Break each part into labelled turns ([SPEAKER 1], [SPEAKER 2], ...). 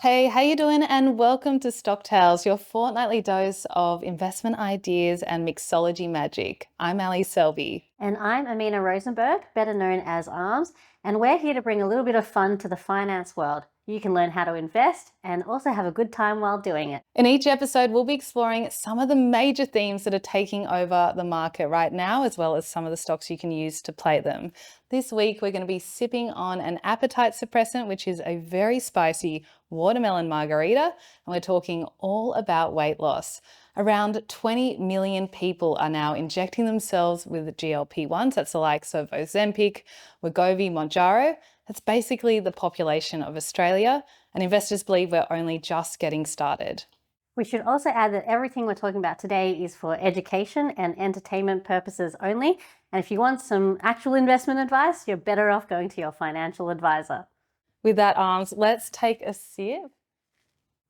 [SPEAKER 1] Hey, how you doing? And welcome to Stocktails, your fortnightly dose of investment ideas and mixology magic. I'm Ali Selby.
[SPEAKER 2] And I'm Armina Rosenberg, better known as ARMS, and we're here to bring a little bit of fun to the finance world. You can learn how to invest and also have a good time while doing it.
[SPEAKER 1] In each episode, we'll be exploring some of the major themes that are taking over the market right now, as well as some of the stocks you can use to play them. This week, we're going to be sipping on an Appetite Suppressant, which is a very spicy watermelon margarita, and we're talking all about weight loss. Around 20 million people are now injecting themselves with GLP-1s. That's the likes of Ozempic, Wegovy, Mounjaro. That's basically the population of Australia, and investors believe we're only just getting started.
[SPEAKER 2] We should also add that everything we're talking about today is for education and entertainment purposes only. And if you want some actual investment advice, you're better off going to your financial advisor.
[SPEAKER 1] With that, Arms, let's take a sip.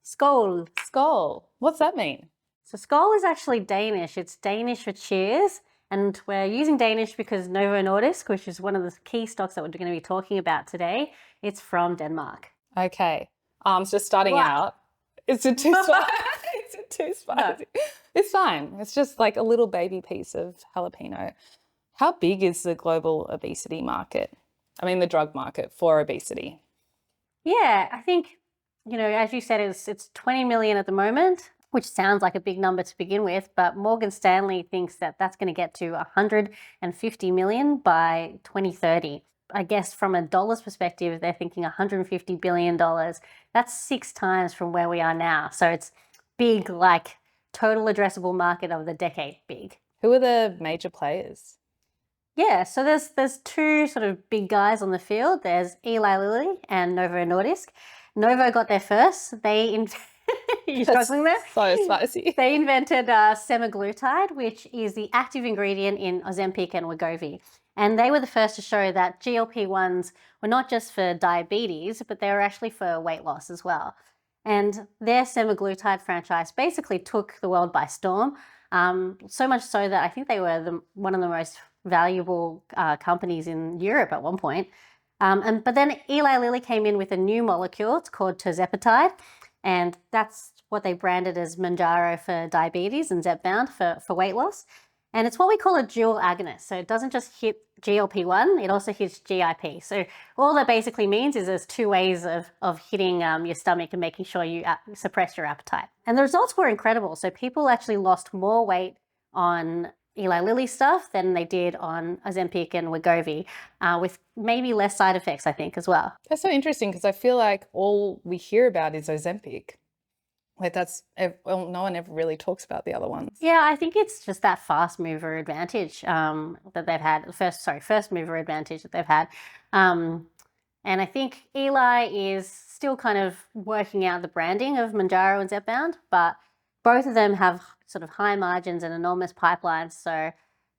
[SPEAKER 2] Skål.
[SPEAKER 1] Skål. What's that mean?
[SPEAKER 2] So skål is actually Danish. It's Danish for cheers. And we're using Danish because Novo Nordisk, which is one of the key stocks that we're going to be talking about today, it's from Denmark.
[SPEAKER 1] Okay. Arms, just starting out. Is it too spicy? Is it too spicy? No. It's fine. It's just like a little baby piece of jalapeno. How big is the global obesity market? I mean, the drug market for obesity.
[SPEAKER 2] Yeah, I think, as you said, it's 20 million at the moment, which sounds like a big number to begin with, but Morgan Stanley thinks that that's going to get to 150 million by 2030. I guess from a dollars perspective, they're thinking $150 billion. That's 6 times from where we are now. So it's big, like total addressable market of the decade big.
[SPEAKER 1] Who are the major players?
[SPEAKER 2] Yeah, so there's 2 sort of big guys on the field. There's Eli Lilly and Novo Nordisk. Novo got there first. You're struggling there?
[SPEAKER 1] So spicy.
[SPEAKER 2] They invented semaglutide, which is the active ingredient in Ozempic and Wegovy. And they were the first to show that GLP-1s were not just for diabetes, but they were actually for weight loss as well. And their semaglutide franchise basically took the world by storm, so much so that I think they were one of the most valuable companies in Europe at one point. But then Eli Lilly came in with a new molecule. It's called tirzepatide, and that's what they branded as Mounjaro for diabetes and Zepbound for weight loss. And it's what we call a dual agonist. So it doesn't just hit GLP-1, it also hits GIP. So all that basically means is there's 2 ways of hitting your stomach and making sure you suppress your appetite. And the results were incredible. So people actually lost more weight on Eli Lilly stuff than they did on Ozempic and Wegovy, with maybe less side effects, I think, as well.
[SPEAKER 1] That's so interesting because I feel like all we hear about is Ozempic. Like no one ever really talks about the other ones.
[SPEAKER 2] Yeah, I think it's just that fast mover advantage that they've had. First mover advantage that they've had. And I think Eli is still kind of working out the branding of Mounjaro and Zepbound, but both of them have sort of high margins and enormous pipelines. So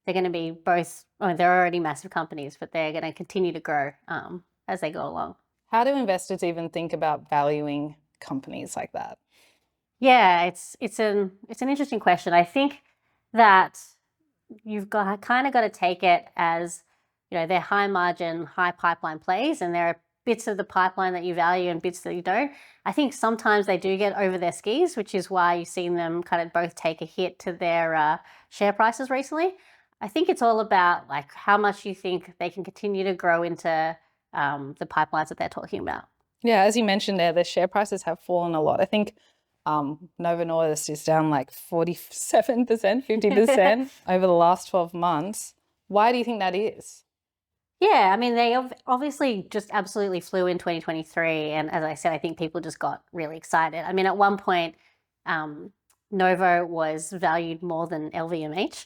[SPEAKER 2] they're going to be they're already massive companies, but they're going to continue to grow as they go along.
[SPEAKER 1] How do investors even think about valuing companies like that?
[SPEAKER 2] Yeah, it's an interesting question. I think that you've got to take it as, they're high margin, high pipeline plays, and there are bits of the pipeline that you value and bits that you don't. I think sometimes they do get over their skis, which is why you've seen them kind of both take a hit to their share prices recently. I think it's all about like how much you think they can continue to grow into the pipelines that they're talking about.
[SPEAKER 1] Yeah, as you mentioned there, the share prices have fallen a lot. I think Novo Nordisk is down like 47%, 50% over the last 12 months. Why do you think that is?
[SPEAKER 2] Yeah, I mean, they obviously just absolutely flew in 2023. And as I said, I think people just got really excited. I mean, at one point, Novo was valued more than LVMH.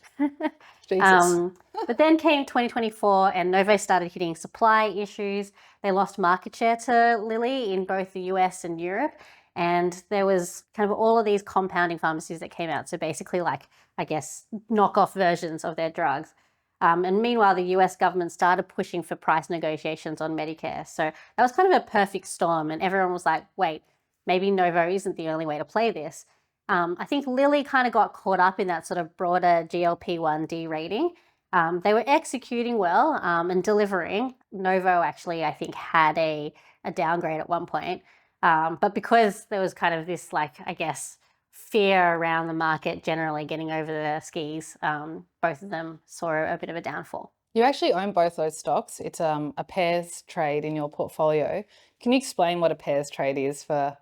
[SPEAKER 1] Jesus.
[SPEAKER 2] But then came 2024 and Novo started hitting supply issues. They lost market share to Lilly in both the US and Europe. And there was kind of all of these compounding pharmacies that came out. So basically like, I guess, knockoff versions of their drugs. And meanwhile, the US government started pushing for price negotiations on Medicare. So that was kind of a perfect storm. And everyone was like, wait, maybe Novo isn't the only way to play this. I think Lilly kind of got caught up in that sort of broader GLP-1 derating. They were executing well and delivering. Novo actually, I think, had a downgrade at one point. But because there was kind of this, like, I guess, fear around the market generally getting over the skis, both of them saw a bit of a downfall.
[SPEAKER 1] You actually own both those stocks. It's a pairs trade in your portfolio. Can you explain what a pairs trade is for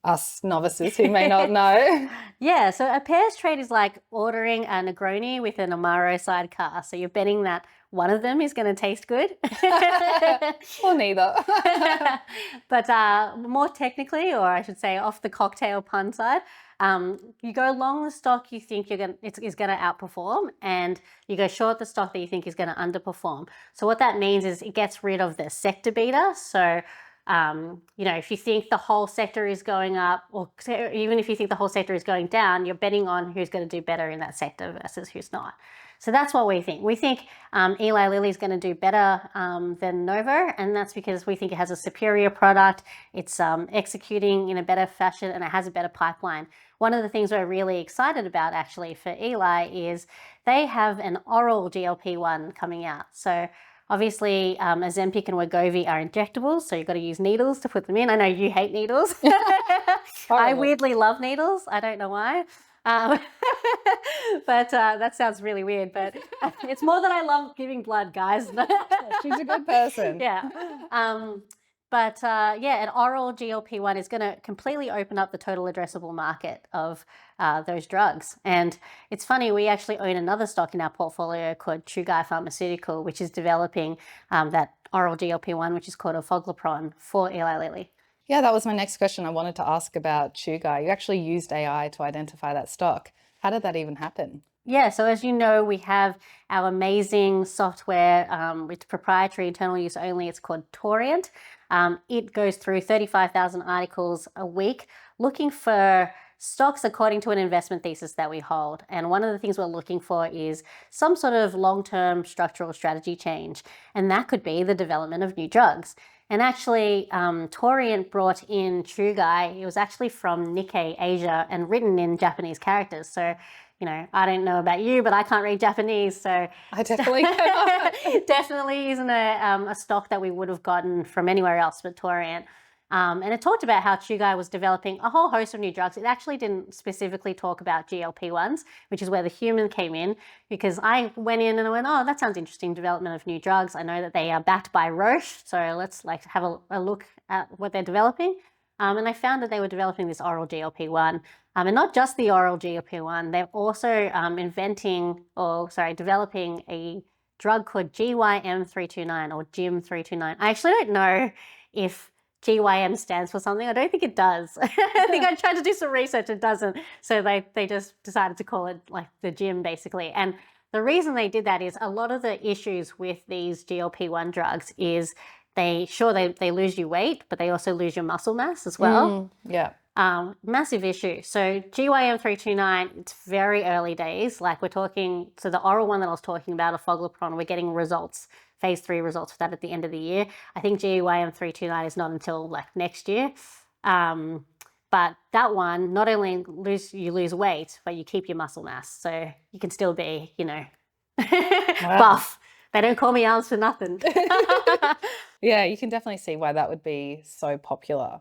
[SPEAKER 1] us novices who may not know?
[SPEAKER 2] Yeah, so a pairs trade is like ordering a Negroni with an Amaro sidecar. So you're betting that one of them is going to taste good.
[SPEAKER 1] Or neither.
[SPEAKER 2] But more technically, or I should say off the cocktail pun side, you go long the stock you think is going to outperform, and you go short the stock that you think is going to underperform. So what that means is it gets rid of the sector beta. So if you think the whole sector is going up, or even if you think the whole sector is going down, you're betting on who's going to do better in that sector versus who's not. So that's what we think. We think Eli Lilly is going to do better than Novo, and that's because we think it has a superior product, it's executing in a better fashion, and it has a better pipeline. One of the things we're really excited about actually for Eli is they have an oral GLP-1 coming out. So obviously, Ozempic and Wegovy are injectables, so you've got to use needles to put them in. I know you hate needles. I weirdly love needles. I don't know why. But that sounds really weird, but it's more that I love giving blood, guys.
[SPEAKER 1] She's a good person.
[SPEAKER 2] Yeah. An oral GLP-1 is going to completely open up the total addressable market of those drugs. And it's funny, we actually own another stock in our portfolio called Chugai Pharmaceutical, which is developing that oral GLP-1, which is called Orforglipron, for Eli Lilly.
[SPEAKER 1] Yeah, that was my next question. I wanted to ask about Chugai. You actually used AI to identify that stock. How did that even happen?
[SPEAKER 2] Yeah, so as you know, we have our amazing software, it's proprietary, internal use only. It's called Torient. It goes through 35,000 articles a week looking for stocks according to an investment thesis that we hold. And one of the things we're looking for is some sort of long-term structural strategy change. And that could be the development of new drugs. And actually, Torient brought in Chugai. It was actually from Nikkei Asia and written in Japanese characters. So, I don't know about you, but I can't read Japanese. So
[SPEAKER 1] I definitely cannot.
[SPEAKER 2] definitely isn't a stock that we would have gotten from anywhere else but Torient. And it talked about how Chugai was developing a whole host of new drugs. It actually didn't specifically talk about GLP-1s, which is where the human came in, because I went in and I went, oh, that sounds interesting, development of new drugs. I know that they are backed by Roche, so let's have a look at what they're developing. And I found that they were developing this oral GLP-1. And not just the oral GLP-1, they're also developing a drug called GYM329 or GYM329. I actually don't know if GYM stands for something. I don't think it does. I think I tried to do some research, it doesn't. So they just decided to call it like the gym basically. And the reason they did that is a lot of the issues with these GLP-1 drugs is they lose you weight, but they also lose your muscle mass as well.
[SPEAKER 1] Yeah.
[SPEAKER 2] Massive issue. So GYM329, it's very early days. Like we're talking, so the oral one that I was talking about, Orforglipron, we're getting results, phase 3 results for that at the end of the year. I think GYM329 is not until like next year. But that one, not only you lose weight, but you keep your muscle mass. So you can still be, buff. They don't call me arms for nothing.
[SPEAKER 1] Yeah, you can definitely see why that would be so popular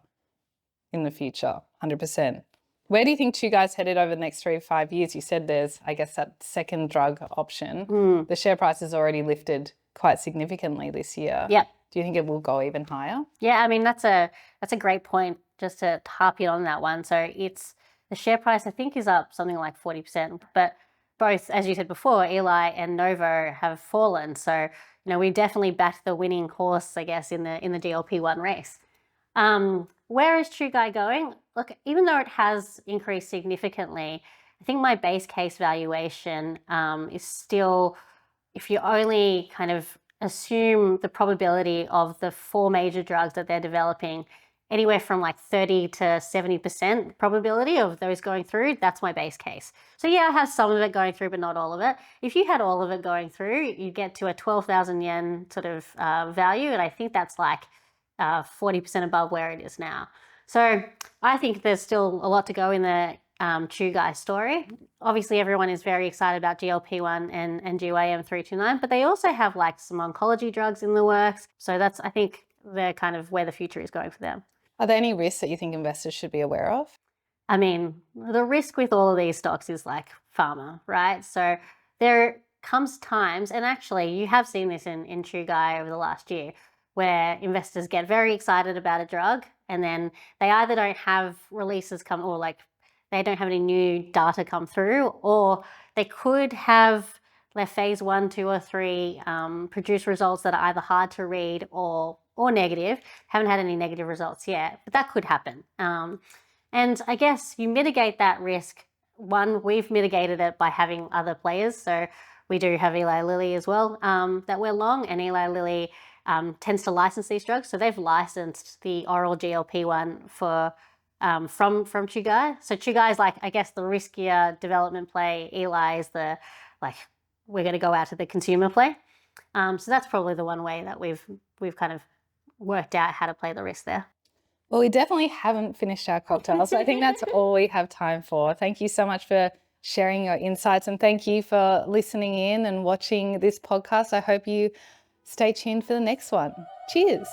[SPEAKER 1] in the future, 100%. Where do you think Chugai's headed over the next 3 to 5 years? You said there's, I guess, that second drug option. The share price has already lifted quite significantly this year.
[SPEAKER 2] Yep.
[SPEAKER 1] Do you think it will go even higher?
[SPEAKER 2] Yeah, I mean, that's a great point, just to harp you on that one. So the share price, I think, is up something like 40%, but both, as you said before, Eli and Novo have fallen. So, we definitely backed the winning horse, I guess, in the GLP-1 race. Where is Chugai going? Look, even though it has increased significantly, I think my base case valuation is still, if you only kind of assume the probability of the 4 major drugs that they're developing, anywhere from like 30 to 70% probability of those going through, that's my base case. So yeah, I have some of it going through, but not all of it. If you had all of it going through, you get to a 12,000 yen sort of value, and I think that's like 40% above where it is now. So I think there's still a lot to go in the Chugai story. Obviously, everyone is very excited about GLP-1 and GYM329, but they also have like some oncology drugs in the works. So that's, I think, they're kind of where the future is going for them.
[SPEAKER 1] Are there any risks that you think investors should be aware of?
[SPEAKER 2] I mean, the risk with all of these stocks is like pharma, right? So there comes times, and actually you have seen this in Chugai over the last year, where investors get very excited about a drug and then they either don't have releases come, or like they don't have any new data come through, or they could have their phase 1, 2, or 3 produce results that are either hard to read or negative. Haven't had any negative results yet, but that could happen. And I guess you mitigate that risk. One, we've mitigated it by having other players. So we do have Eli Lilly as well that we're long, and Eli Lilly tends to license these drugs. So they've licensed the oral GLP-1 for from Chugai. So Chugai is like, I guess, the riskier development play. Eli is the, like, we're going to go out to the consumer play. So that's probably the one way that we've kind of worked out how to play the risk there.
[SPEAKER 1] Well, we definitely haven't finished our cocktail, so I think that's all we have time for. Thank you so much for sharing your insights, and thank you for listening in and watching this podcast. I hope you stay tuned for the next one. Cheers.